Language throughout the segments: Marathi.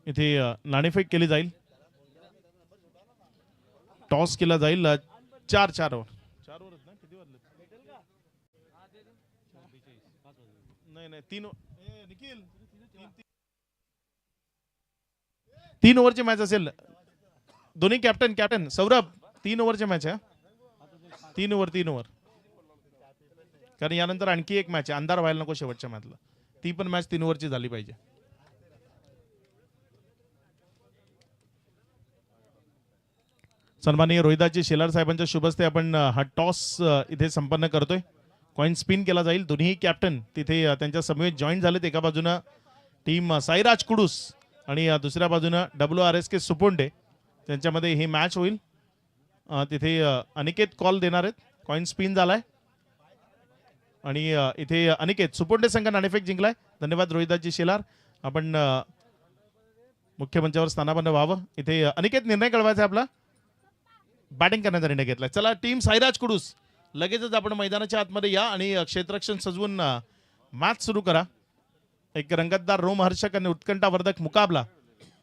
इथे नाणेफेक केली जाईल, टॉस केला जाईल. 4 ओव्हर. 4 ओव्हर ना, किती वाजले? नाही 3 निखिल 3 ओव्हरची मॅच असेल. दोन्ही कॅप्टन सौरभ 3 ओव्हरची मॅच आहे. 3 ओव्हर कारण यानंतर आणखी एक मॅच आहे, अंधार व्हायला नको शेवटच्या मॅचला. ती पण मॅच 3 ओव्हरची झाली पाहिजे. सन्माननीय रोहिदाजी शेलार साहेबांच्या शुभस्ते आपण हा टॉस इथे संपन्न करतोय. कॉइन स्पिन केला जाईल. दोन्ही कॅप्टन तिथे त्यांच्या समवेत जॉईन झालेत. एका बाजूनं टीम साईराज कुडूस आणि दुसऱ्या बाजूनं WRSK सुपोंडे, त्यांच्यामध्ये ही मॅच होईल. तिथे अनिकेत कॉल देणार आहेत. कॉइन स्पिन झालाय आणि इथे अनिकेत सुपोंडे संघ नाणेफेक जिंकलाय. धन्यवाद रोहिदाजी शेलार. आपण मुख्य मंचावर स्थानापन्न व्हावं. इथे अनिकेत निर्णय कळवायचा आहे आपला. बॅटिंग करण्याचा निर्णय घेतलाय. चला टीम साईराज कुडूस लगेचच आपण मैदानाच्या आतमध्ये या आणि क्षेत्ररक्षण सजवून मॅच सुरू करा. एक रंगतदार रोमहर्षक आणि उत्कंठावर्धक मुकाबला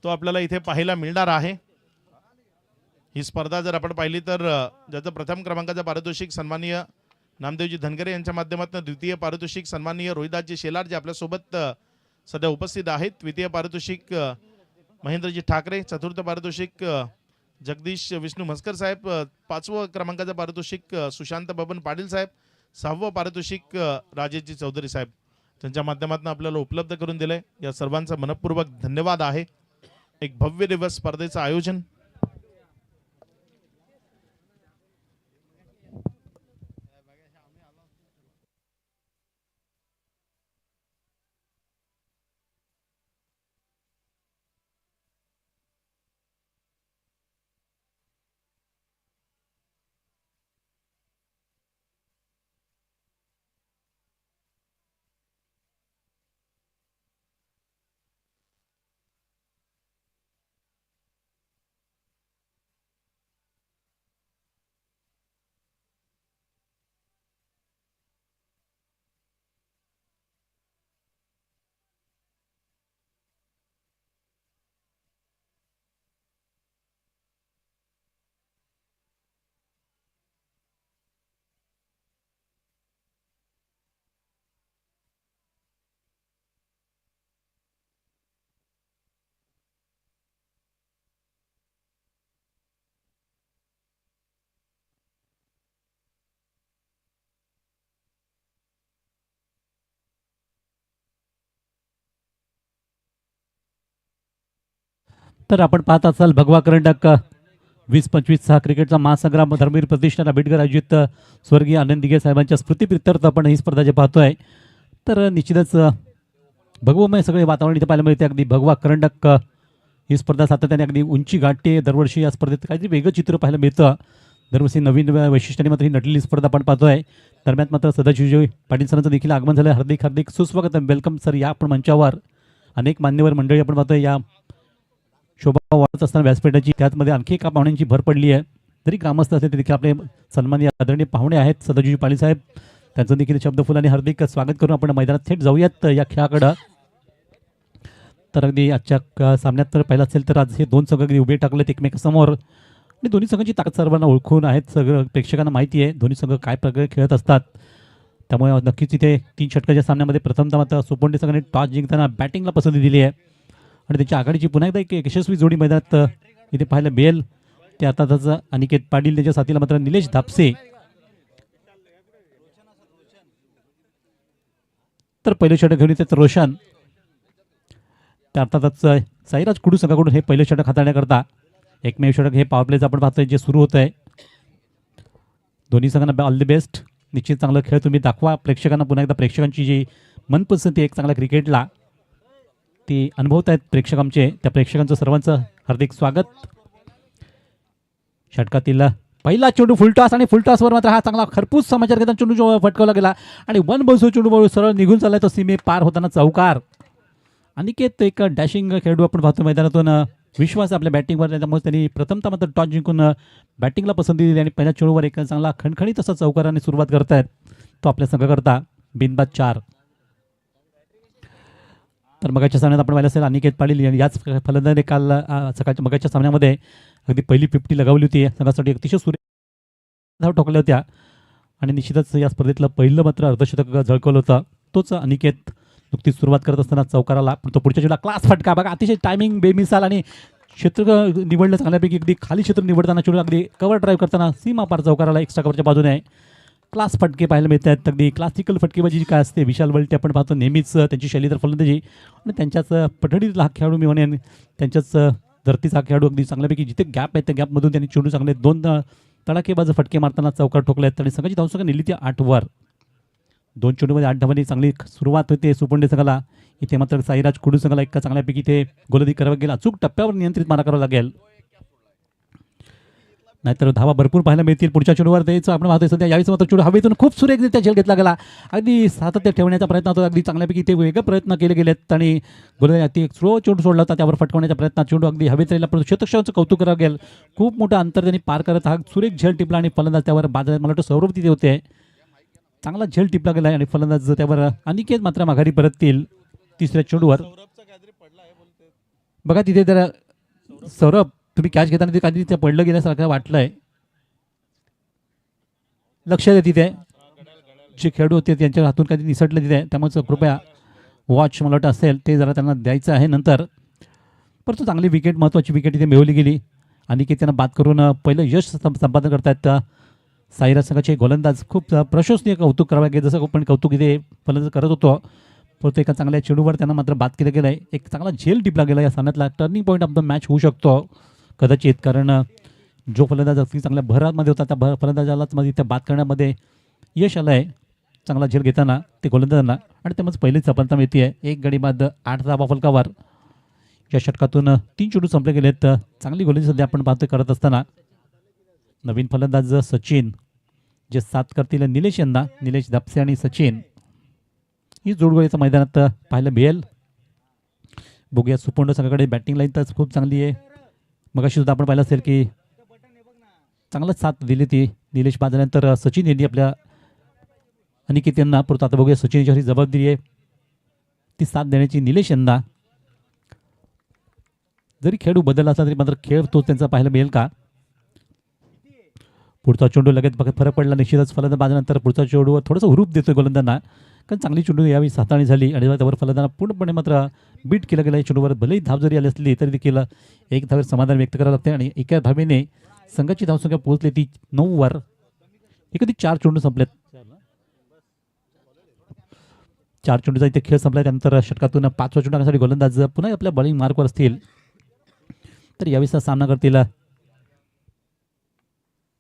तो आपल्याला इथे पाहायला मिळणार आहे. ही स्पर्धा जर आपण पाहिली तर ज्याचं प्रथम क्रमांकाचं पारितोषिक सन्माननीय नामदेवजी धनगरे यांच्या माध्यमातून, द्वितीय पारितोषिक सन्माननीय रोहिदासजी शेलार जे आपल्यासोबत सध्या उपस्थित आहेत, तृतीय पारितोषिक महेंद्रजी ठाकरे, चतुर्थ पारितोषिक जगदीश विष्णू म्हस्कर साहेब, पाचवं क्रमांकाचं पारितोषिक सुशांत बबन पाटील साहेब, सहावं पारितोषिक राजेशजी चौधरी साहेब त्यांच्या माध्यमातून आपल्याला उपलब्ध करून दिलंय. या सर्वांचा मनपूर्वक धन्यवाद आहे. एक भव्य दिवस स्पर्धेचं आयोजन. तर आपण पाहत असाल भगवा करंडक 2025 क्रिकेटचा महासंग्राम धर्मवीर प्रतिष्ठान बिडकर आयोजित स्वर्गीय आनंद दिघे साहेबांच्या स्मृतीप्रित्यर्थ आपण ही स्पर्धा जे पाहतोय. तर निश्चितच भगवमय सगळे वातावरण इथे पाहायला मिळते. अगदी भगवा करंडक ही स्पर्धा सातत्याने अगदी उंची गाठते. दरवर्षी या स्पर्धेत काहीतरी वेगळं चित्र पाहायला मिळतं. दरवर्षी नवीन वैशिष्ट्याने मात्र ही नटलेली स्पर्धा आपण पाहतोय. दरम्यान मात्र सदाशिवजी पाटील सरांचं देखील आगमन झालं. हार्दिक हार्दिक सुस्वागत, वेलकम सर. या आपण मंचावर अनेक मान्यवर मंडळी आपण पाहतोय. या शोभा वाढत असताना व्यासपीठाची त्यातमध्ये आणखी एका पाहुण्यांची भर पडली आहे. जरी ग्रामस्थ असले तरी देखील आपले सन्माननीय आदरणीय पाहुणे आहेत सदाशिवजी पाटील साहेब, त्यांचं देखील शब्दफुलाने हार्दिक स्वागत करून आपण मैदानात थेट जाऊयात या खेळाकडं. तर अगदी आजच्या सामन्यात तर पाहिलं असेल तर आज हे दोन संघ अगदी उभे टाकलेत एकमेकांसमोर आणि दोन्ही संघांची ताकद सर्वांना ओळखून आहेत. सगळं प्रेक्षकांना माहिती आहे दोन्ही संघ काय प्रकारे खेळत असतात. त्यामुळे नक्कीच इथे 3 षटकाच्या सामन्यामध्ये प्रथमतः मात्र सुपोंडे संघाने टॉस जिंकताना बॅटिंगला पसंती दिली आहे आणि त्याच्या आघाडीची पुन्हा एकदा एक यशस्वी जोडी मैदानात इथे पाहायला मिळेल. ते आता त्याचं अनिकेत पाटील, त्याच्या साथीला मात्र निलेश धापसे. तर पहिलं षटक घेऊन येते रोशन. त्या अर्थातच साईराज कुडू संघाकडून हे पहिलं षटक हाताळण्याकरता एकमेव षटक हे पॉवर प्लेचं आपण पाहतोय जे सुरू होत आहे. दोन्ही संघांना ऑल द बेस्ट. निश्चित चांगलं खेळ तुम्ही दाखवा प्रेक्षकांना. पुन्हा एकदा प्रेक्षकांची जी मनपसंती एक चांगल्या क्रिकेटला ती अनुभवत आहेत प्रेक्षक आमचे, त्या प्रेक्षकांचं सर्वांचं हार्दिक स्वागत. षटकातील पहिला चेंडू फुलटॉस आणि फुलटॉसवर मात्र हा चांगला खरपूस समाचार घेताना चेंडू फटकावला गेला आणि वन बॉल चेंडू सरळ निघून चाललाय तो सीमे पार होताना चौकार. अनिकेत एक डॅशिंग खेळाडू आपण पाहतो मैदानातून. विश्वास आपल्या बॅटिंगवर, त्यामुळे त्यांनी प्रथमतः मात्र टॉस जिंकून बॅटिंगला पसंती दिली आणि पहिल्या चेंडूवर एक चांगला खणखणीत असा चौकाराने सुरुवात करतायत. तो आपल्या संघाकरता बिनबाद 4. तर मगाच्या सामन्यात आपण पाहिलं असेल अनिकेत पाटील याच फलंदाजाने काल सकाळच्या मगाच्या सामन्यामध्ये अगदी पहिली 50 लगावली होती. संघासाठी अतिशय धाव ठोकल्या होत्या आणि निश्चितच या स्पर्धेतलं पहिलं मात्र अर्धशतक झळकवलं होतं. तोच अनिकेत नुकतीच सुरुवात करत असताना चौकाराला पण तो पुढच्या चेंडूला क्लास फटका बघा, अतिशय टायमिंग बेमिसाल आणि क्षेत्र निवडलं चांगल्यापैकी. अगदी खाली क्षेत्र निवडताना चेंडू अगदी कव्हर ड्राईव्ह करताना सीमा पार चौकाराला एक्स्ट्रा कव्हरच्या बाजूने क्लास फटके पाहायला मिळत आहेत. अगदी क्लासिकल फटकेबाजी जी काय असते विशाल वल्टे आपण पाहतो नेहमीच त्यांची शैलीदार फलंदाजी आणि त्यांच्याच पठडीतला हा खेळाडू मी म्हणेन त्यांच्याच धरतीचा हा खेळाडू अगदी चांगल्यापैकी जिथे गॅप आहे त्या गॅपमधून त्यांनी चेंडू चांगले 2 तडाखेबाज फटके मारताना चौकार ठोकले आहेत आणि संघाची धावसंख्या नेली ती 8 वर. 2 चेंडूमध्ये 8 धावांनी चांगली सुरुवात होते सुपंडे संघाला. इथे मात्र साईराज कुडू संघाला एका चांगल्यापैकी ते गोलंदाजी करावं गेला. अचूक टप्प्यावर नियंत्रित मारा करावा लागेल, नाहीतर धावा भरपूर पाहायला मिळतील. पुढच्या चेंडूवर द्यायचं आपण पाहतोय सध्या यावेळी मात्र चेंडू हवेतून खूप सुरेखरित्या झेल घेतला गेला. अगदी सातत्य ठेवण्याचा प्रयत्न होता, अगदी चांगल्यापैकी ते वेगळे प्रयत्न केले गेलेत आणि गोलंदाजी एक स्लो चेंडू सोडला होता त्यावर फटकवण्याच्या प्रयत्नात चेंडू अगदी हवेत राहिला. पण शतकांचं कौतुक करावं गेलं. खूप मोठं अंतर त्यांनी पार करत हा सुरेख झेल टिपला आणि फलंदाज त्यावर मला वाटतं सौरभ तिथे होते. चांगला झेल टिपला गेला आणि फलंदाज त्यावर अनिकेत मात्र माघारी परततील तिसऱ्या चेंडूवर. बघा तिथे जरा सौरभ तुम्ही कॅच घेताना ते काहीतरी ते पडलं गेल्यासारखं वाटलंय. लक्ष द्या तिथे जे खेळाडू होते त्यांच्या हातून काहीतरी निसटलं तिथे, त्यामुळे कृपया वॉच मला वाटतं असेल ते जरा त्यांना द्यायचं आहे नंतर. परंतु चांगली विकेट महत्त्वाची विकेट इथे मिळवली गेली आणि की त्यांना बाद करून पहिलं यश संपादन करतायत साईराज संघाचे गोलंदाज. खूप प्रशंसनीय कौतुक करावं लागेल, जसं आपण कौतुक इथे फलंदाज करत होतो. परंतु एका चांगल्या चेंडूवर त्यांना मात्र बाद केलं गेलं आहे. एक चांगला झेल टिपला गेला या सामन्यातला. Turning point of the match होऊ शकतो कदाचित, कारण जो फलंदाज अगदी चांगल्या भरामध्ये होता त्या फलंदाजालाच मध्ये त्या बाद करण्यामध्ये यश आलं आहे चांगला झेल घेताना ते गोलंदाजांना आणि त्यामुळे पहिलीच सफलता मिळते आहे. 1 गडी बाद 8 धावा फलकावर. या षटकातून 3 चेंडू संपले गेलेत. चांगली गोलंदाजी सध्या आपण पाहतोय करत असताना. नवीन फलंदाज सचिन जे 7 करतील निलेश यांना, निलेश दापसे आणि सचिन ही जोडगोळीचं मैदानात पाहायला मिळेल. बघूया सुपोंड संघाकडे बॅटिंग लाईन तर खूप चांगली आहे. मगाशी सुद्धा आपण पाहिलं असेल की चांगलाच साथ दिली ती निलेश बाद झाल्यानंतर सचिन यांनी आपल्या अनिकेत यांना. परंतु आता बघूया सचिन याची जबाबदारी आहे ती साथ देण्याची निलेश यांना. जरी खेळाडू बदलला असला तरी मात्र खेळ तो त्यांचा पाहायला मिळेल का. पुढचा चेंडू लगेच बघत फरक पडला निश्चितच. फलंदाज बाजल्यानंतर पुढचा चेंडूवर थोडंसं हुरूप देतोय गोलंदाजांना, कारण चांगली चेंडू यावेळी हाताळणी झाली आणि त्यावर फलंदाजांना पूर्णपणे मात्र बीट केलं गेलं. या चेंडूवर भलेही धाव जरी आली असली तरी देखील 1 धावेवर समाधान व्यक्त करावं लागते आणि एका धावेने संघाची धावसंख्या पोहोचली ती 9 वर. कधी 4 चेंडू संपलेत. 4 चेंडूचा इथे खेळ संपला. त्यानंतर षटकातून 5वा चेंडू आणण्यासाठी गोलंदाज पुन्हा आपल्या बॉलिंग मार्कवर असतील तर यावेळीचा सामना करतील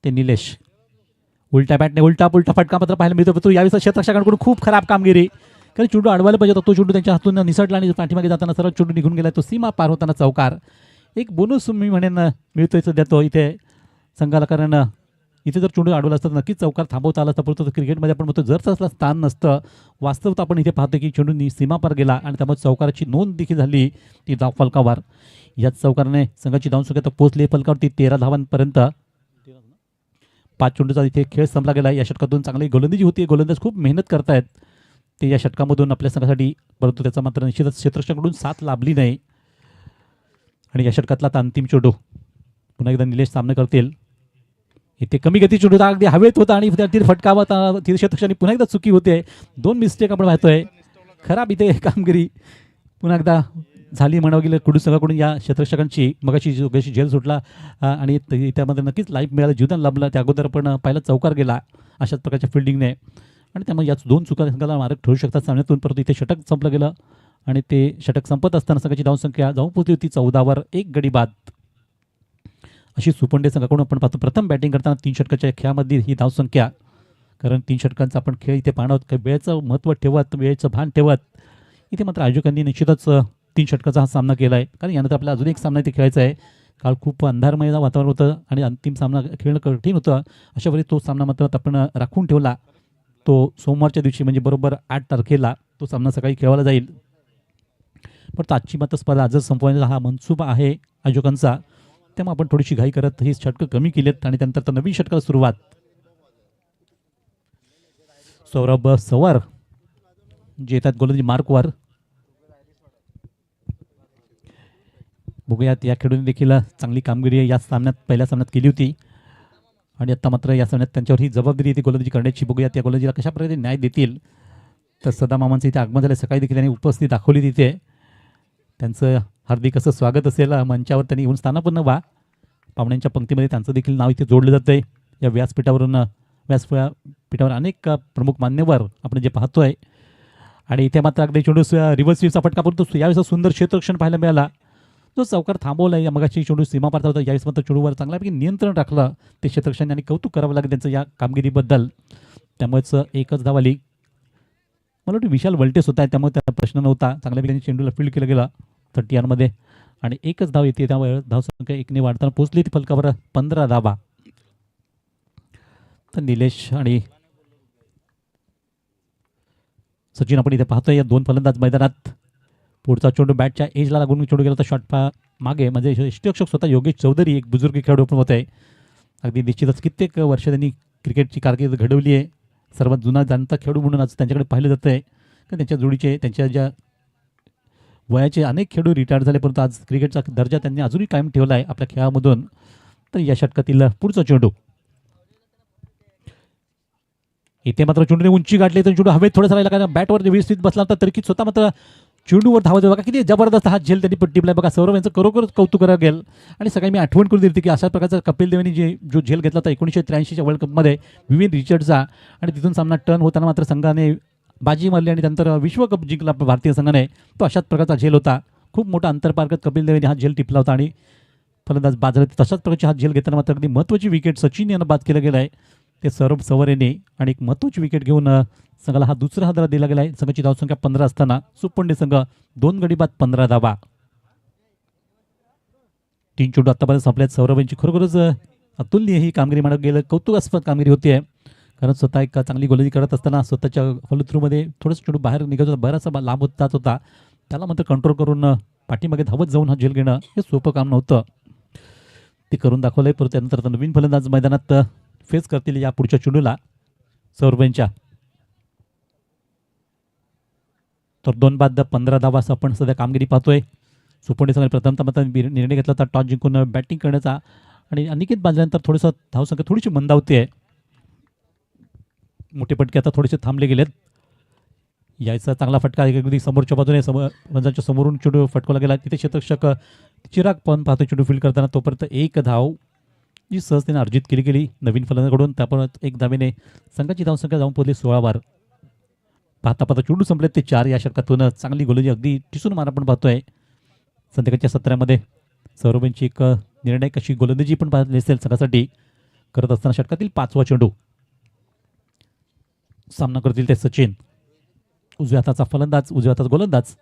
ते निलेश. उलट्या बॅटने उलटा फटका मात्र पाहायला मिळतो. परंतु यावेळी क्षेत्ररक्षकांकडून खूप खराब कामगिरी, कारण चेंडू अडवायला पाहिजे होता. तो चेंडू त्यांच्या हातून निसटला आणि पाठीमागे जाताना सरळ चेंडू निघून गेला. तो सीमा पार होताना चौकार. एक बोनस मी म्हणेन मिळतोय सध्या तो इथे संघाला, कारण इथे जर चेंडू अडवला असतं तर नक्कीच चौकार थांबवता आला असता. परंतु क्रिकेटमध्ये आपण म्हणतो जर असला स्थान नसतं. वास्तवात आपण इथे पाहतो की चेंडू सीमा पार गेला आणि त्यामुळे चौकाराची नोंद देखील झाली ती धाव फलकावर. याच चौकाराने संघाची धावसंख्या तर पोहोचली फलकावरती 13 धावांपर्यंत. 5 चेंडूचा इथे खेळ संपला गेला. या षटकातून चांगली गोलंदाजी होती. गोलंदाज खूप मेहनत करतायत ते या षटकामधून आपल्या संघासाठी, परंतु त्याचा मात्र निश्चितच क्षेत्ररक्षकांकडून साथ लाभली नाही. आणि या षटकातला आता अंतिम चेंडू पुन्हा एकदा निलेश सामना करतील. इथे कमी गती चेंडू अगदी हवेत होता आणि त्यातील फटकावा क्षेत्ररक्षकांनी पुन्हा एकदा चुकी होते. 2 मिस्टेक आपण पाहतोय. खराब इथे कामगिरी पुन्हा एकदा झाली म्हणावं गेलं कुडू संघाकडून या क्षेत्ररक्षकांची. मगाशी जोगेशी झेल सुटला आणि त्यामध्ये नक्कीच लाईफ मिळालं, जीवन लाभलं. त्या अगोदर पण पहिला चौकार गेला अशाच प्रकारच्या फिल्डिंगने आणि त्यामुळे याच 2 चुका संघाला मार्क ठरू शकतात सामन्यातून. परंतु इथे षटक संपलं गेलं आणि ते षटक संपत असताना संघाची धावसंख्या जाऊन पोहोचली होती 14 वर. 1 गडी बाद अशी सुपंडे संघाकडून आपण पाहतो. प्रथम बॅटिंग करताना 3 षटकाच्या खेळामध्ये ही धावसंख्या, कारण 3 षटकांचा आपण खेळ इथे पाहणार आहोत. काही वेळेचं महत्त्व ठेवत, वेळेचं भान ठेवत इथे मात्र आयोजकांनी निश्चितच 3 षटकाचा हा सामना केला आहे, कारण यानंतर आपल्याला अजून एक सामना इथे खेळायचा आहे. काल खूप अंधारमय वातावरण होतं आणि अंतिम सामना खेळणं कठीण होतं. अशा वेळी तो सामना मात्र आपण राखून ठेवला. तो सोमवारच्या दिवशी म्हणजे बरोबर 8 तारखेला तो सामना सकाळी खेळवला जाईल. पण आजची मात्र स्पर्धा आजच संपवण्याचा हा मनसुबा आहे आयोजकांचा. त्यामुळे आपण थोडीशी घाई करत ही षटकं कमी केलीत आणि त्यानंतर तर नवीन षटकाला सुरुवात. सौरभ सवार जे येतात गोलंदाजी मार्कवर. बघूयात या खेळाडूंनी देखील चांगली कामगिरी या सामन्यात पहिल्या सामन्यात केली होती आणि आता मात्र या सामन्यात त्यांच्यावर ही जबाबदारी येते गोलंदाजी करण्याची. बघूयात या गोलंदाजीला कशा प्रकारे न्याय देतील. तर सदा मामांचं इथे आगमन झालं, सकाळी देखील त्यांनी उपस्थिती दाखवली तिथे. त्यांचं हार्दिक असं स्वागत असेल. मंचावर त्यांनी येऊन स्थानापन्न व्हा. पाहुण्यांच्या पंक्तीमध्ये त्यांचं देखील नाव इथे जोडलं जातं आहे. या व्यासपीठावर अनेक प्रमुख मान्यवर आपण जे पाहतोय. आणि इथे मात्र अगदी चेंडू रिव्हर्स स्वीपचा फटका परंतु यावेळेस सुंदर क्षेत्ररक्षण पाहायला मिळाला. जो चौकार थांबवला या मगाशी चेंडू सीमा पार होता, यावेळेस मात्र चेंडूवर चांगल्यापैकी नियंत्रण राखलं ते क्षेत्ररक्षण आणि कौतुक करावं लागेल त्यांचं या कामगिरीबद्दल. त्यामुळेच एकच धाव आली. मला वाटतं विशाल वल्टेस होता त्यामुळे त्याला प्रश्न नव्हता. चांगल्यापैकी चेंडूला फील्ड केलं गेलं 30 मध्ये आणि एकच धाव येते. त्यामुळे धावसंख्या 1ने वाढताना पोहोचली ती फलकावर 15 धावा. तर निलेश आणि सचिन आपण इथे पाहतोय या दोन फलंदाज मैदानात. पुढचा चेंडू बॅटच्या एजला लागून चेंडू गेला तर शॉट मागे म्हणजे यष्टीरक्षक स्वतः योगेश चौधरी एक बुजुर्ग खेळाडू पण होत आहे. अगदी निश्चितच कित्येक वर्ष त्यांनी क्रिकेटची कारकीर्द घडवली आहे. सर्वात जुना जाणता खेळाडू म्हणून आज त्यांच्याकडे पाहिलं जातं आहे. कारण त्यांच्या जोडीचे त्यांच्या ज्या वयाचे अनेक खेळाडू रिटायर झाले परंतु आज क्रिकेटचा दर्जा त्यांनी अजूनही कायम ठेवला आहे आपल्या खेळामधून. तर या षटकातील पुढचा चेंडू इथे मात्र चेंडूने उंची गाठली तर चेंडू हवेत थोडासा राहिला कारण बॅटवर व्यवस्थित बसला होता तरी स्वतः मात्र चेंडूवर धावा बघा किती जबरदस्त हा झेल त्यांनी टिपलाय बघा. सौरभ यांचं खरोखर कौतुक करावं गेल. आणि सगळी मी आठवण करून दिली की अशा प्रकारचा कपिल देवनी जो झेल घेतला होता 1983च्या वर्ल्ड कपमध्ये विविन रिचर्डचा आणि तिथून सामना टर्न होताना मात्र संघाने बाजी मारली आणि नंतर विश्वकप जिंकला भारतीय संघाने. तो अशाच प्रकारचा झेल होता. खूप मोठा अंतरपारगत कपिल देवनी हा झेल टिपला होता आणि फलंदाज बाद झाले. तशाच प्रकारची हा झेल घेताना मात्र अगदी महत्त्वाची विकेट सचिन यांना बाद केलं गेलं आहे ते सौरभ सवर यांनी आणि एक महत्त्वाची विकेट घेऊन संघाला हा दुसरा हादरा दिला गेला आहे. संघाची धावसंख्या 15 असताना सुपंडे संघ 2 गडी बाद 15 धावा. 3 चेंडू आतापर्यंत संपल्यात. सौरभ यांची खरोखरच अतुलनीय ही कामगिरी म्हणत गेलं कौतुकास्पद कामगिरी होती आहे. कारण स्वतः एक चांगली गोलंदाजी करत असताना स्वतःच्या फॉलोथ्रूमध्ये थोडंसं चेंडू बाहेर निघत होता, बराचसा लांब होत जात होता. त्याला मात्र कंट्रोल करून पाठीमागे धावत जाऊन हा झेल घेणं हे सोपं काम नव्हतं. ते करून दाखवलंय. परत त्यानंतर नवीन फलंदाज मैदानात फेस करतील या पुढच्या चेंडूला सौरभ यांच्या. तर 2 बाद 15 धावा असं आपण सध्या कामगिरी पाहतोय. सुपंडे संघाने प्रथमतः निर्णय घेतला होता टॉस जिंकून बॅटिंग करण्याचा आणि अनिकेत बाजल्यानंतर थोडंसं धावसंख्या थोडीशी मंदावती आहे. मोठे फटके आता थोडेसे थांबले गेलेत. यायचा चांगला फटका अगदी समोरच्या बाजूने मंचाच्या समोरून चेंडू फटकवला गेला. तिथे क्षेत्ररक्षक चिराग पण पाहतो चेंडू फील्ड करताना. तोपर्यंत एक धाव जी सहजतेने अर्जित केली गेली नवीन फलंदाजाकडून. त्यापर्यंत एक धावेने संघाची धावसंख्या जाऊन पोहोचली 16 वर. पाहता पाहता चेंडू संपलेत ते 4. या षटकातून चांगली गोलंदाजी अगदी टिसून मार आपण पाहतोय. संध्याकाळच्या सत्रामध्ये सौरभ यांची एक निर्णायक अशी गोलंदाजी पण पाहिली असेल संघासाठी करत असताना. षटकातील 5वा चेंडू सामना करतील ते सचिन. उजव्या हाताचा फलंदाज उजव्या हाताचा गोलंदाज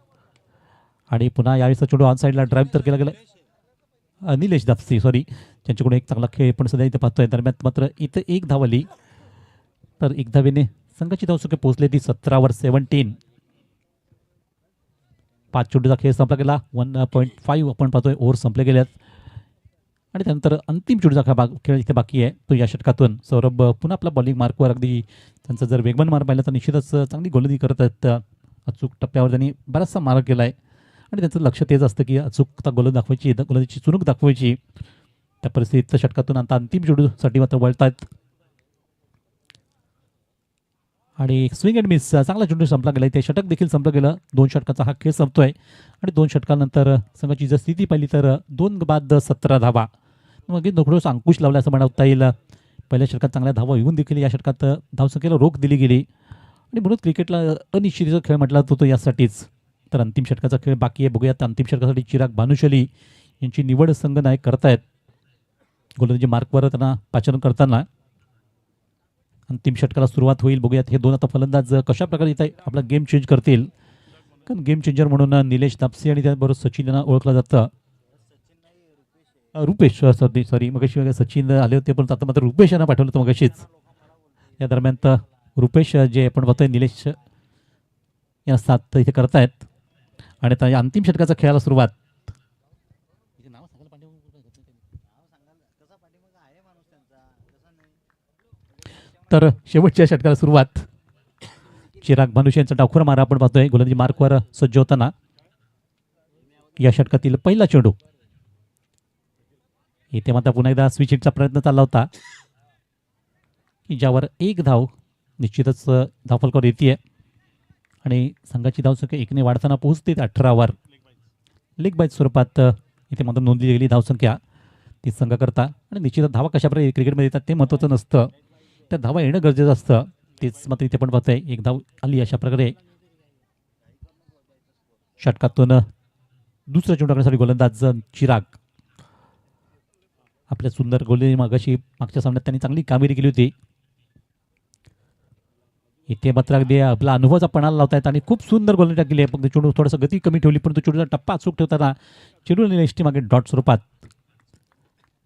आणि पुन्हा यावेळेस चेंडू ऑन साईडला ड्राईव्ह तर केला गेला निलेश दापसी त्यांच्याकडून एक चांगला खेळ पण सध्या इथे पाहतोय. दरम्यान मात्र इथं एक धाव आली तर एक धावेने संघाची धावसंख्या पोहोचली ती 17 वर 17. 5 चेंडूचा खेळ संपला गेला. 1.5 आपण पाहतोय ओव्हर संपले गेल्यात आणि त्यानंतर अंतिम चेंडूचा खेळ इथे बाकी आहे. तो या षटकातून सौरभ पुन्हा आपला बॉलिंग मार्कवर अगदी त्यांचा जर वेगवान मार पाहिला तर निश्चितच चांगली गोलंदाजी करत आहेत. अचूक टप्प्यावर त्यांनी बराचसा मार केला आहे आणि त्यांचं लक्ष तेच असतं की अचूकता गोलंदाजी गोलंदाजीची चुणूक दाखवायची. त्या परिस्थितीत षटकातून आता अंतिम चेंडूसाठी मात्र वळतात आणि स्विंग अँड मिस चांगला चेंडू संपला गेला. ते षटक देखील संपलं गेलं. 2 षटकाचा हा खेळ संपतोय आणि 2 षटकानंतर संघाची जर स्थिती पाहिली तर 2 बाद 17 धावा. मग थोडंसं अंकुश लावला असं म्हणता येईल. पहिल्या षटकात चांगल्या धावा येऊन देखील या षटकात धावसंख्येला रोख दिली गेली आणि म्हणून क्रिकेटला अनिश्चितीचा खेळ म्हटला जातो यासाठीच. तर अंतिम षटकाचा खेळ बाकी आहे. बघूयात अंतिम षटकासाठी चिराग भानुशाली यांची निवड संघ नायक करतायत. गोलंदाजी मार्कवर त्यांना पाचारण करताना अंतिम षटकाला सुरुवात होईल. बघूयात हे दोन आता फलंदाज कशा प्रकारे इथे आपला गेम चेंज करतील. कारण गेम चेंजर म्हणून निलेश दापसे आणि त्याबरोबर सचिन यांना ओळखलं जातं. रुपेश सॉरी मगाशी सचिन आले होते पण आता मात्र रुपेश यांना पाठवलं होतं मगाशीच. या दरम्यान तर रुपेश जे आपण बघतोय निलेश या साथ इथे करतायत आणि आता या अंतिम षटकाचा खेळाला सुरुवात. तर शेवटच्या षटकाला सुरुवात. चिराग भानुशाली यांचा डावखुरा मारा आपण पाहतोय गोलंदाजी मार्कवर सज्ज होताना. या षटकातील पहिला चेंडू इथे मात्र पुन्हा एकदा स्विच हिटचा प्रयत्न चालला होता की ज्यावर एक धाव निश्चितच धावफलकावर येते आणि संघाची धावसंख्या एकने वाढताना पोहोचते 18वर. लेग बाय स्वरूपात इथे मात्र नोंदली गेली धावसंख्या ती संघाकरता. आणि निश्चितच धावा कशाप्रकारे क्रिकेटमध्ये येतात ते महत्त्वाचं नसतं, त्या धावा येणं गरजेचं असतं. तेच मात्र इथे पण पाहतोय एक धाव आली अशा प्रकारे. षटकातून दुसऱ्या चेंडू टाकण्यासाठी गोलंदाज चिराग. आपल्या सुंदर गोलंदाजी मागाशी मागच्या सामन्यात त्यांनी चांगली कामगिरी केली होती. इथे मात्र अगदी आपला अनुभवाचा पणाला लावतायत आणि खूप सुंदर गोलंदाजी केली आहे. फक्त चेंडू थोडंसं गती कमी ठेवली, परंतु चेंडूचा टप्पा अचूक ठेवताना चेंडू एसटी मागे डॉट स्वरूपात.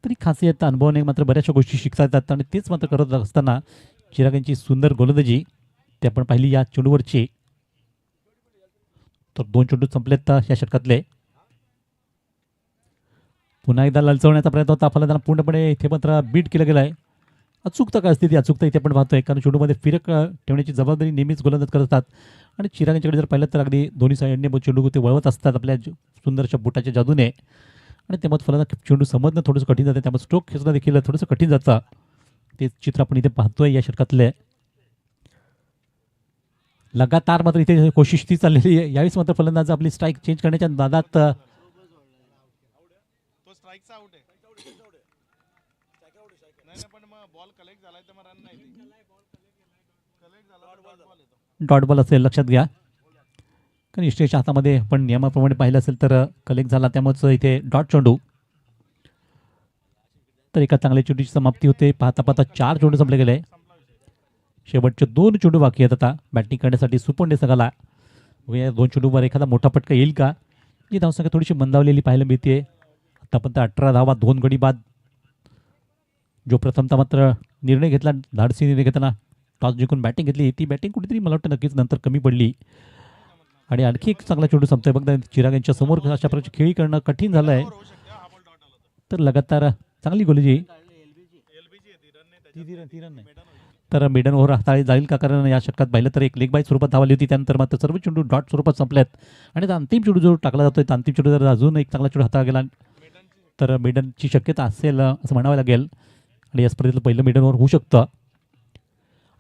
तरी खासियत अनुभवाने मात्र बऱ्याचशा गोष्टी शिकता येतात आणि तेच मात्र करत असताना चिराग यांची सुंदर गोलंदाजी ते आपण पाहिली या चेंडूवरची. तर 2 चेंडू संपलेत या षटकातले. पुन्हा एकदा ललचवण्याचा प्रयत्न होता, फलंदाजांना पूर्णपणे इथे मात्र बीट केलं गेलं आहे. अचूकता काय असते ती अचूकता इथे आपण पाहतोय, कारण चेंडूमध्ये फिरक ठेवण्याची जबाबदारी नेहमीच गोलंदाज करत असतात. आणि चिराग यांच्याकडे जर पाहिलं तर अगदी दोन्ही साईडने चेंडू ते वळवत असतात आपल्या सुंदरशा बुटाच्या जादूने. आणि त्यामुळे फलंदाज चेंडू समजणं थोडंसं कठीण जातं, त्यामुळे स्ट्रोक खेचणं देखील थोडंसं कठीण जातं. ते चित्र आपण इथे पाहतोय या षटकातले. लगातार मात्र इथे कोशिश ती चाललेली आहे. यावेळेस मात्र फलंदाज आपली स्ट्राईक चेंज करण्याच्या नादात डॉट बॉल असेल लक्षात घ्या, कारण इष्टेच्या हातामध्ये पण नियमाप्रमाणे पाहिलं असेल तर कलेक्ट झाला, त्यामुळे इथे डॉट चेंडू. तर एका चांगल्या चेंडूची समाप्ती होते. पाहता पाहता 4 चेंडू संपले गेले. शेवटचे 2 चेंडू बाकी आहेत आता बॅटिंग करण्यासाठी सुपोंडे संघाला. या 2 चेंडूवर एखादा मोठा फटका येईल का? ही धावसंख्या थोडीशी मंदावलेली पाहायला मिळते. आतापर्यंत 18 धावा 2 गडी बाद. जो प्रथमतः मात्र निर्णय घेतला, धाडसी निर्णय घेताना टॉस जिंकून बॅटिंग घेतली, ती बॅटिंग कुठेतरी मला वाटतं नक्कीच नंतर कमी पडली. आणि आणखी एक चांगला चेंडू संपतोय बघा चिराग यांच्या समोर. अशा प्रकारची खेळी करणं कठीण झालं आहे. तर लगातार चांगली गोलंदाजी. तर मेडन ओव्हर हाताळी जाईल का? कारण या षटकात पाहिलं तर एक लेग बाय स्वरूपात धाव आली होती, त्यानंतर मात्र सर्व चेंडू डॉट स्वरूपात संपल्यात. आणि अंतिम चेंडू जो टाकला जातोय, अंतिम चेंडू जर अजून एक चांगला चेंडू हाताळला गेला तर मेडनची शक्यता असेल असं म्हणावं लागेल. आणि या स्पर्धेतलं पहिलं मेडन ओव्हर होऊ शकतं.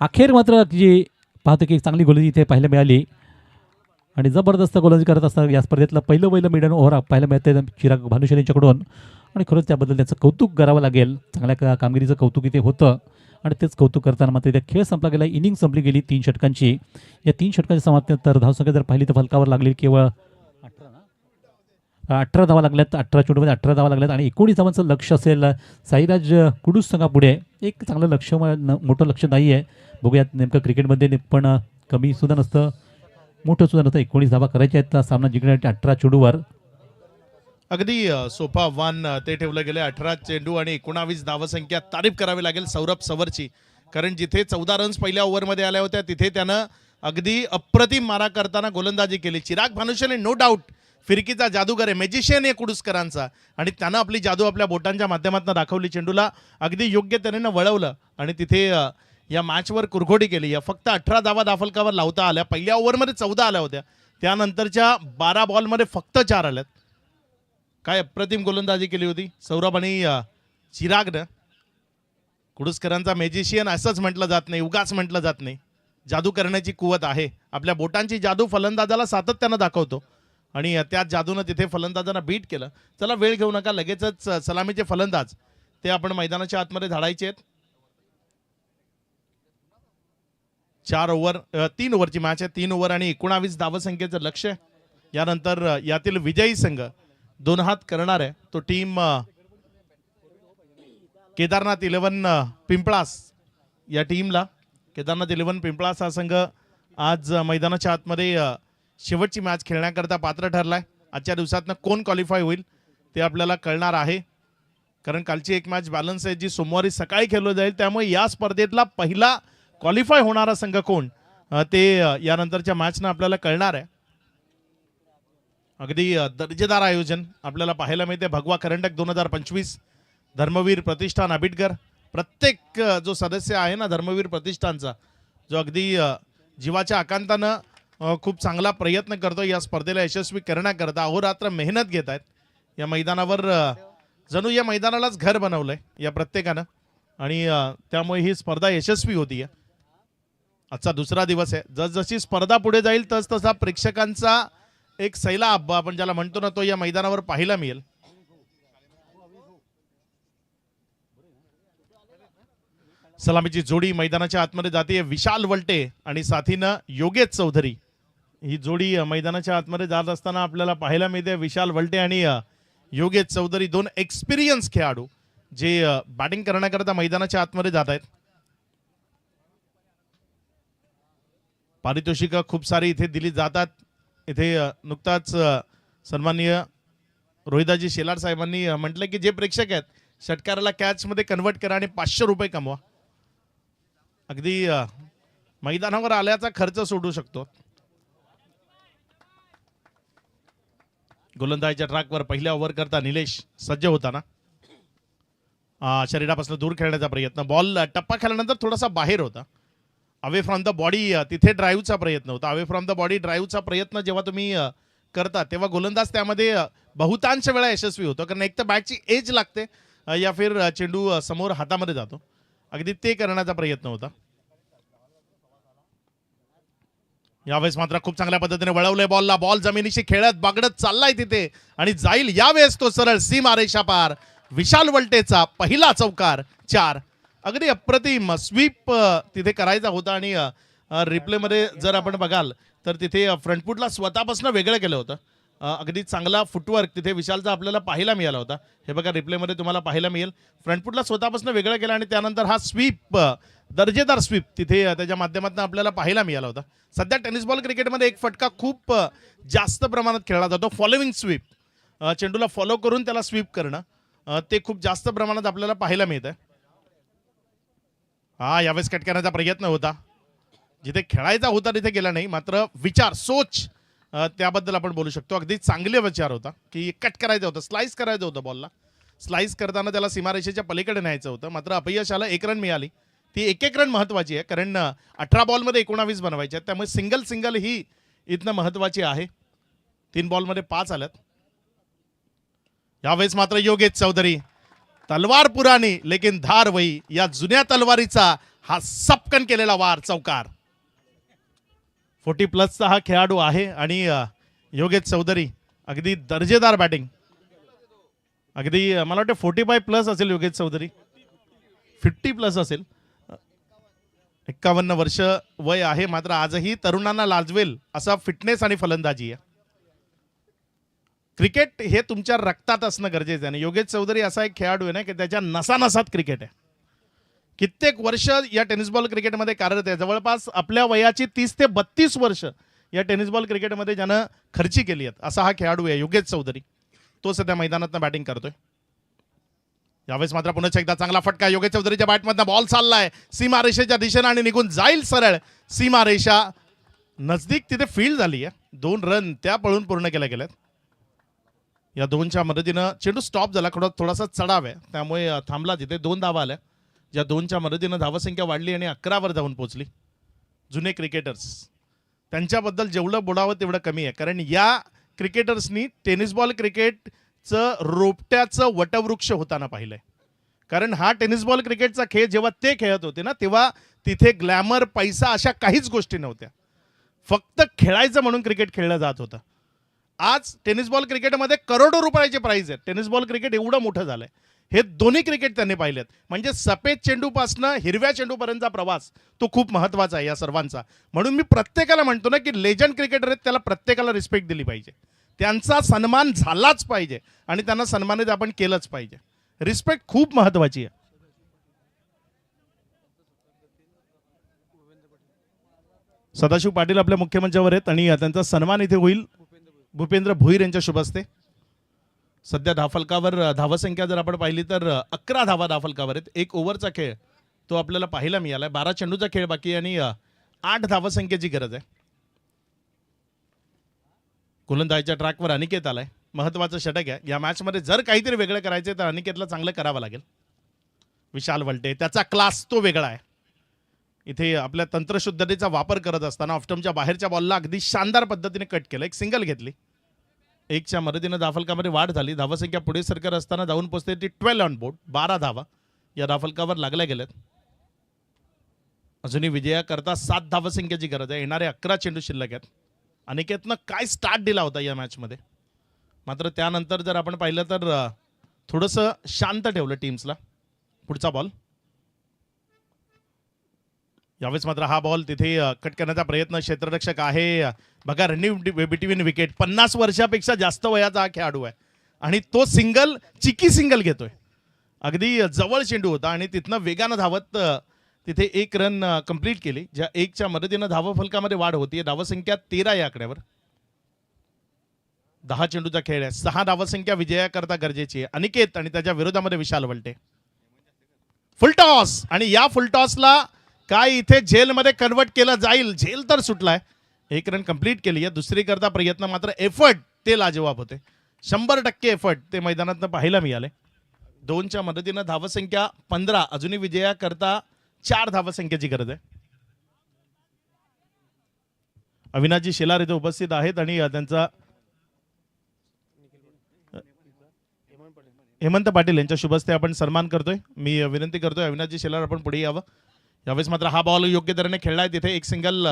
अखेर मात्र जी पाहतो की एक चांगली गोलंदाजी इथे पाहायला मिळाली आणि जबरदस्त गोलंदाजी करत असताना या स्पर्धेतलं पहिलं मेडन ओव्हर पाहायला मिळते चिराग भानुशाली यांच्याकडून. आणि खरंच त्याबद्दल त्यांचं कौतुक करावं लागेल. चांगल्या कामगिरीचं कौतुक इथे होतं आणि तेच कौतुक करताना मात्र इथे खेळ संपला गेला. इनिंग संपली गेली 3 षटकांची. या 3 षटकांची समाप्तीनंतर धावसंख्या जर पाहिली तर फलकावर लागली केवळ 18 धावा लागल्यात. 18 चेंडूमध्ये 18 धावा लागल्यात आणि 19 धावांचं लक्ष असेल साईराज कुडूस संघापुढे. एक चांगलं लक्ष, मोठं लक्ष नाही आहे. बघूयात नेमकं क्रिकेटमध्ये पण कमी सुद्धा नसतं, मोठं सुद्धा नसतं. 19 धावा करायच्या आहेत सामना जिंकण्यासाठी 18 चेंडूवर. अगदी सोपा आव्हान ते ठेवलं गेलं. 18 चेंडू आणि 19 धावसंख्या. तारीफ करावी लागेल सौरभ सवरची, कारण जिथे 14 रन्स पहिल्या ओव्हरमध्ये आल्या होत्या तिथे त्यानं अगदी अप्रतिम मारा करताना गोलंदाजी केली. चिराग भानुशाली नो डाऊट फिरकीचा जादूगर आहे, मॅजिशियन आहे कुडूसकरांचा, आणि त्यानं आपली जादू आपल्या बोटांच्या माध्यमातून दाखवली. चेंडूला अगदी योग्य तऱ्हेनं वळवलं आणि तिथे या मॅचवर कुरघोडी केली. या फक्त 18 धावा दाफलकावर लावता आल्या. पहिल्या ओव्हरमध्ये 14 आल्या होत्या, त्यानंतरच्या 12 बॉलमध्ये फक्त 4 आल्यात. काय अप्रतिम गोलंदाजी केली होती सौरभ आणि चिरागनं. कुडूसकरांचा मॅजिशियन असंच म्हटलं जात नाही, उगाच म्हटलं जात नाही. जादू करण्याची कुवत आहे. आपल्या बोटांची जादू फलंदाजाला सातत्यानं दाखवतो आणि त्या जादूनं तिथे फलंदाजांना बीट केलं. चला वेळ घेऊ नका, लगेचच सलामीचे फलंदाज ते आपण मैदानाच्या आतमध्ये धाडायचे आहेत. 3 ओव्हरची मॅच आहे. 3 ओव्हर आणि 19 धावसंख्येचं लक्ष. यानंतर यातील विजयी संघ 2 हात करणार आहे तो टीम केदारनाथ 11 पिंपळास. या टीमला केदारनाथ 11 पिंपळास हा संघ आज मैदानाच्या आतमध्ये शेवटची मॅच खेळण्याकरता पात्र ठरलाय. आजच्या दिवसातनं कोण क्वालिफाय होईल ते आपल्याला कळणार आहे, कारण कालची एक मॅच बॅलन्स आहे जी सोमवारी सकाळी खेळली जाईल. त्यामुळे या स्पर्धेतला पहिला क्वालिफाय होणारा संघ कोण ते यानंतरच्या मॅचनं आपल्याला कळणार आहे. अगदी दर्जेदार आयोजन आपल्याला पाहायला मिळते. भगवा करंडक 2025, धर्मवीर प्रतिष्ठान आबिटकर. प्रत्येक जो सदस्य आहे ना धर्मवीर प्रतिष्ठानचा, जो अगदी जीवाच्या आकांतानं खूप चांगला प्रयत्न करतो या स्पर्धेला यशस्वी करण्याकरता, अहोरात्र मेहनत घेत आहेत. या मैदानावर जणू या मैदानालाच घर बनवलंय या प्रत्येकानं आणि त्यामुळे ही स्पर्धा यशस्वी होती. आजचा दुसरा दिवस आहे. जसजशी स्पर्धा पुढे जाईल तसतसा प्रेक्षकांचा एक सैलाब आपण ज्याला म्हणतो ना तो या मैदानावर पाहायला मिळेल. सलामीची जोडी मैदानाच्या आतमध्ये जाते. विशाल वलटे आणि साथीनं योगेश चौधरी ही जोडी मैदानाच्या आतमध्ये जात असताना आपल्याला पाहायला मिळते. विशाल वलटे आणि योगेश चौधरी दोन एक्सपिरियन्स खेळाडू जे बॅटिंग करण्याकरता मैदानाच्या आतमध्ये जात आहेत. पारितोषिक खूप सारी इथे दिली जातात. इथे नुकताच सन्माननीय रोहिदाजी शेलार साहेबांनी म्हटलं की जे प्रेक्षक आहेत षटकाराला कॅच मध्ये कन्वर्ट करा आणि 500 रुपये कमवा. अगदी मैदानावर आल्याचा खर्च सोडू शकतो. गोलंदाजीच्या ट्रॅकवर पहिल्या ओव्हर करता निलेश सज्ज होताना शरीरापासून दूर खेळण्याचा प्रयत्न. बॉल टप्पा खेळल्यानंतर थोडासा बाहेर होता. अवे फ्रॉम द बॉडी तिथे ड्राईव्हचा प्रयत्न होता. अवे फ्रॉम द बॉडी ड्राईव्हचा प्रयत्न जेव्हा तुम्ही करता तेव्हा गोलंदाज त्यामध्ये बहुतांश वेळा यशस्वी होतो. कारण एक तर बॅटची एज लागते या फिर चेंडू समोर हातामध्ये जातो. अगदी ते करण्याचा प्रयत्न होता. यावेळेस मात्र खूप चांगल्या पद्धतीने वळवलंय बॉलला. बॉल जमिनीशी खेळत बागडत चाललाय तिथे आणि जाईल. यावेळेस तो सरळ सीमारेषा पार. विशाल वलटेचा पहिला चौकार 4. अगदी अप्रतिम स्वीप तिथे करायचा होता आणि रिप्ले मध्ये जर आपण बघाल तर तिथे फ्रंटफुटला स्वतःपासून वेगळं केलं होतं. अगदी चांगला फुटवर्क तिथे विशालचा आपल्याला पाहायला मिळाला होता. हे बघा रिप्लेमध्ये तुम्हाला पाहायला मिळेल. फ्रंटफुटला स्वतःपासून वेगळं केलं आणि त्यानंतर हा स्वीप दर्जेदार स्वीप तिथे त्याच्या माध्यमातून आपल्याला पाहायला मिळाला होता. सध्या टेनिस बॉल क्रिकेटमध्ये एक फटका खूप जास्त प्रमाणात खेळला जातो. Following sweep. चेंडूला फॉलो करून त्याला स्वीप करणं ते खूप जास्त प्रमाणात आपल्याला पाहायला मिळतं. यावेळेस कट करण्याचा प्रयत्न होता. जिथे खेळायचा होता तिथे गेला नाही. मात्र विचार सोच त्याबद्दल आपण बोलू शकतो. अगदी चांगले विचार होता की कट करायचं होतं, स्लाइस करायचं होतं. बॉलला स्लाइस करताना त्याला सीमारेषेच्या पलीकडे न्यायचं होतं. मात्र अपयश आलं. 1 रन मिळाली. ती एक रन महत्वाची आहे कारण 18 बॉलमध्ये 19 बनवायचे आहेत. त्यामुळे सिंगल ही इथनं महत्वाची आहे. 3 बॉलमध्ये 5 आल्यात. यावेळेस मात्र योगेश चौधरी तलवार पुराणी लेकिन धार वही. या जुन्या तलवारीचा हा सपकन केलेला वार चौकार. 40+ हा खेळाडू आहे आणि योगेश चौधरी अगदी दर्जेदार बॅटिंग. अगदी मला वाटतं 45+ असेल योगेश चौधरी. 50+ असेल. 51 वर्ष वय आहे. मात्र आजही तरुणांना लाजवेल असा फिटनेस आणि फलंदाजी आहे. क्रिकेट हे तुमच्या रक्तात असणं गरजेचं आहे. योगेश चौधरी असा एक खेळाडू आहे ना की त्याच्या नसानसात क्रिकेट आहे. कित्येक वर्ष या टेनिस बॉल क्रिकेटमध्ये कार्यरत आहे. जवळपास आपल्या वयाची 30 ते 32 वर्ष या टेनिस बॉल क्रिकेटमध्ये ज्यानं खर्ची केली आहेत असा हा खेळाडू आहे योगेश चौधरी. तो सध्या मैदानात बॅटिंग करतोय. यावेळेस मात्र पुन्हा एकदा चांगला फटका. योगेश चौधरीच्या बॅटमधनं बॉल चाललाय सीमारेषेच्या दिशेने आणि निघून जाईल सरळ सीमारेषा नजदीक. तिथे फील्ड झाली आहे. 2 रन त्या पळून पूर्ण केल्या गेल्यात. या 2च्या मदतीनं चेंडू स्टॉप झाला. थोडासा चढाव आहे त्यामुळे थांबला. तिथे 2 धावा आल्या. ज्या 2च्या मदतीनं धावसंख्या वाढली आणि 11वर जाऊन पोहोचली. जुने क्रिकेटर्स त्यांच्याबद्दल जेवढं बोलावं तेवढं कमी आहे. कारण या क्रिकेटर्सनी टेनिस बॉल क्रिकेटचं रोपट्याचं वटवृक्ष होताना पाहिलंय. कारण हा टेनिस बॉल क्रिकेटचा खेळ जेव्हा ते खेळत होते ना तेव्हा तिथे ग्लॅमर पैसा अशा काहीच गोष्टी नव्हत्या. फक्त खेळायचं म्हणून क्रिकेट खेळलं जात होतं. आज टेनिस बॉल क्रिकेटमध्ये करोडो रुपयाचे प्राइज आहेत. टेनिस बॉल क्रिकेट एवढं मोठं झालंय. हे दोन्ही क्रिकेट त्यांनी पाहिलेत. म्हणजे सफेद चेंडूपासनं हिरव्या चेंडूपर्यंतचा प्रवास तो खूप महत्वाचा आहे या सर्वांचा. म्हणून मी प्रत्येकाला म्हणतो ना की लेजंड क्रिकेटर आहेत त्याला प्रत्येकाला रिस्पेक्ट दिली पाहिजे. त्यांचा सन्मान झालाच पाहिजे आणि त्यांना सन्मानित आपण केलंच पाहिजे. रिस्पेक्ट खूप महत्वाची आहे. सदाशिव पाटील आपल्या मुख्य मंचावर आहेत आणि त्यांचा सन्मान इथे होईल भूपेंद्र भोईर यांच्या शुभ हस्ते. सध्या धावफलकावर धावसंख्या जर आपण पाहिली तर 11 धावा धावफलकावर आहेत. 1 ओव्हरचा खेळ तो आपल्याला पाहायला मिळालाय. 12 चेंडूचा खेळ बाकी आणि 8 धावसंख्येची गरज आहे. गोलंदाजीच्या ट्रॅकवर अनिकेत आलाय. महत्वाचं षटक आहे या मॅच मध्ये. जर काहीतरी वेगळं करायचं तर अनिकेतला चांगलं करावं लागेल. विशाल वलटे त्याचा क्लास तो वेगळा आहे. इथे आपल्या तंत्रशुद्धतेचा वापर करत असताना ऑफस्टंपच्या बाहेरच्या बॉलला अगदी शानदार पद्धतीने कट केलं. एक सिंगल घेतली. 1च्या मदतीनं धावफलकामध्ये वाढ झाली. धावसंख्या पुढे सरकार असताना जाऊन पोहोचते ती 12 ऑन बोर्ड. 12 धावा या धावफलकावर लागल्या गेल्यात. अजूनही विजयाकरता 7 धावसंख्येची गरज आहे. येणारे 11 चेंडू शिल्लक आहेत. अनिकेतनं काय स्टार्ट दिला होता या मॅचमध्ये, मात्र त्यानंतर जर आपण पाहिलं तर थोडंसं शांत ठेवलं टीम्सला. पुढचा बॉल, यावेळेस मात्र हा बॉल तिथे कट करण्याचा प्रयत्न. क्षेत्ररक्षक आहे बघा, रनिंग बिटवीन विकेट. 50 वर्षापेक्षा जास्त वयाचा हा खेळाडू आहे आणि तो सिंगल, चिकी सिंगल घेतोय. अगदी जवळ चेंडू होता आणि तिथनं वेगानं धावत तिथे 1 रन कंप्लीट केली, ज्या 1च्या मदतीनं धावफलकामध्ये वाढ होती. धावसंख्या 13 या आकड्यावर. 10 चेंडूचा खेळ आहे. 6 धावसंख्या विजयाकरता गरजेची आहे. अनिकेत आणि त्याच्या विरोधामध्ये विशाल वलटे. फुलटॉस, आणि या फुलटॉसला काय इथे जेलमध्ये कन्वर्ट केलं जाईल. जेल तर सुटलाय. 1 रन कंप्लीट केली आहे. दुसरी करता प्रयत्न, मात्र एफर्ट ते लाजवाब होते. 100% एफर्ट ते मैदानात पाहायला मिळाले. 2च्या मदतीनं धावसंख्या 15. अजूनही विजयाकरता 4 धावसंख्येची गरज आहे. अविनाशजी शेलार इथे उपस्थित आहेत आणि त्यांचा हेमंत पाटील यांच्या शुभस्ते आपण सन्मान करतोय. मी विनंती करतोय अविनाशजी शेलार आपण पुढे यावं. यावेळेस मात्र हा बॉल योग्य तऱ्हेने खेळलाय. तिथे 1 सिंगल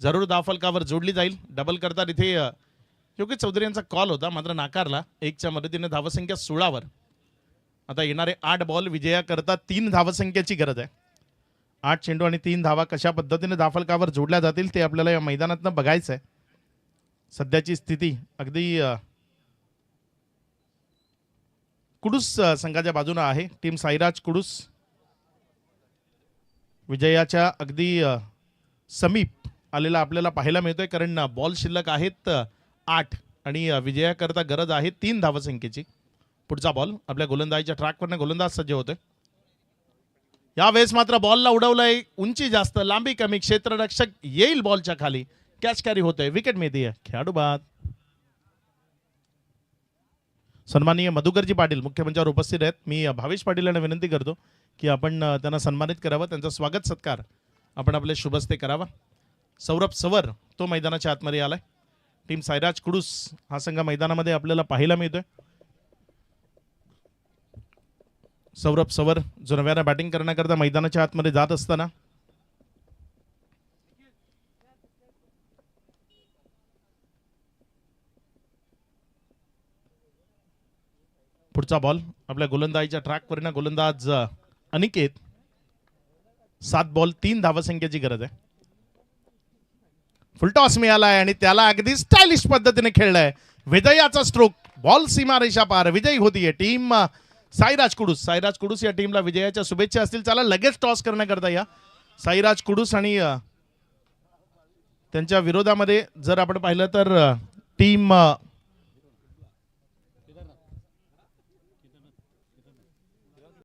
जरूर धावफलकावर जोडली जाईल. डबल करता तिथे योगेश चौधरी यांचा कॉल होता, मात्र नाकारला. 1च्या मदतीने धावसंख्या 16वर. आता येणारे 8 बॉल विजयाकरता 3 धावसंख्येची गरज आहे. 8 चेंडू आणि 3 धावा कशा पद्धतीने धावफलकावर जोडल्या जातील ते आपल्याला या मैदानातनं बघायचं आहे. सध्याची स्थिती अगदी कुडूस संघाच्या बाजूने आहे. टीम साईराज कुडूस विजयाच्या अगदी समीप आलेला आपल्याला पाहायला मिळतोय, कारण बॉल शिल्लक आहेत 8 आणि विजयाकरता गरज आहे 3 धावसंख्येची. पुढचा बॉल आपल्या गोलंदाजीच्या ट्रॅकवरनं गोलंदाज सज्ज होतोय. यावेळेस मात्र बॉलला उडवलंय. उंची जास्त, लांबी कमी. क्षेत्ररक्षक येईल बॉलच्या खाली. कॅच कॅरी होतोय. विकेट मिळते. खेळाडू बाद. सन्माननीय मधुकरजी पाटील मुख्य मंचावर उपस्थित आहेत. मी भावेश पाटील यांना विनंती करतो की आपण त्यांना सन्मानित करावं. त्यांचा स्वागत सत्कार आपण आपले शुभस्ते करावा. सौरभ सवर तो मैदानाच्या आतमध्ये आलाय. टीम साईराज कुडूस हा संघ मैदानामध्ये आपल्याला पाहायला मिळतोय. सौरभ सवर जो नव्यानं बॅटिंग करण्याकरता मैदानाच्या आतमध्ये जात असताना पुढचा बॉल आपल्या गोलंदाजीच्या ट्रॅकवरनं गोलंदाज अनिकेत. 7 बॉल 3 धावसंख्येची गरज आहे. फुलटॉस मिळालाय आणि त्याला अगदी स्टायलिश पद्धतीने खेळलाय. विजयाचा स्ट्रोक. बॉल सीमारेषा पार. विजयी होतीये टीम साईराज कुडूस. साईराज कुडूस या टीमला विजयाच्या शुभेच्छा असतील. चला लगेच टॉस करण्याकरता या साईराज कुडूस आणि त्यांच्या विरोधामध्ये जर आपण पाहिलं तर टीम